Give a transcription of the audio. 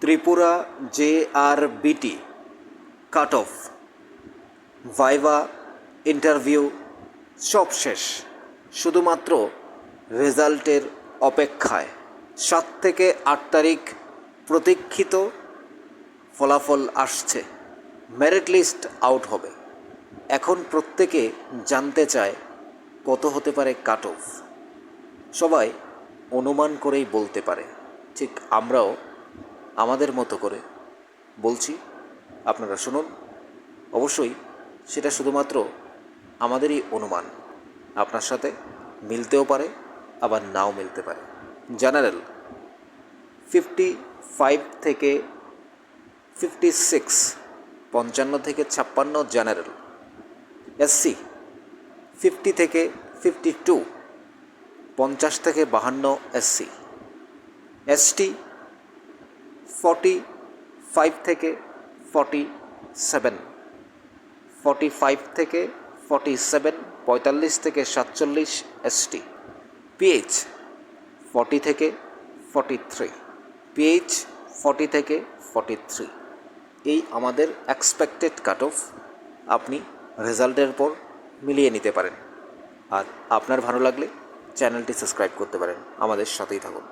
Tripura JRBT cut off, viva, interview সব শেষ, শুধুমাত্র রেজাল্টের অপেক্ষায়। 7 থেকে 8 তারিখ প্রতীক্ষিত ফলাফল আসছে, মেরিট লিস্ট আউট হবে। এখন প্রত্যেকে জানতে চায় কত হতে পারে কাট অফ। সবাই অনুমান করেই বলতে পারে, ঠিক আমরাও আমাদের মতো করে বলছি, আপনারা শুনুন। অবশ্যই সেটা শুধুমাত্র আমাদেরই অনুমান, আপনার সাথে মিলতেও পারে আবার নাও মিলতে পারে। জেনারেল 55 থেকে 56, 55 থেকে 56 জেনারেল। SC 50 থেকে 52, 50 থেকে 52 SC। ST 45 থেকে 47, 45 থেকে 47, 45 থেকে 47 ST। PH 40 থেকে 43, PH 40 থেকে 43। এই আমাদের এক্সপেক্টেড কাট অফ। আপনি রেজাল্টের পর মিলিয়ে নিতে পারেন। আর আপনার ভালো লাগলে চ্যানেলটি সাবস্ক্রাইব করতে পারেন, আমাদের সাথেই থাকুন।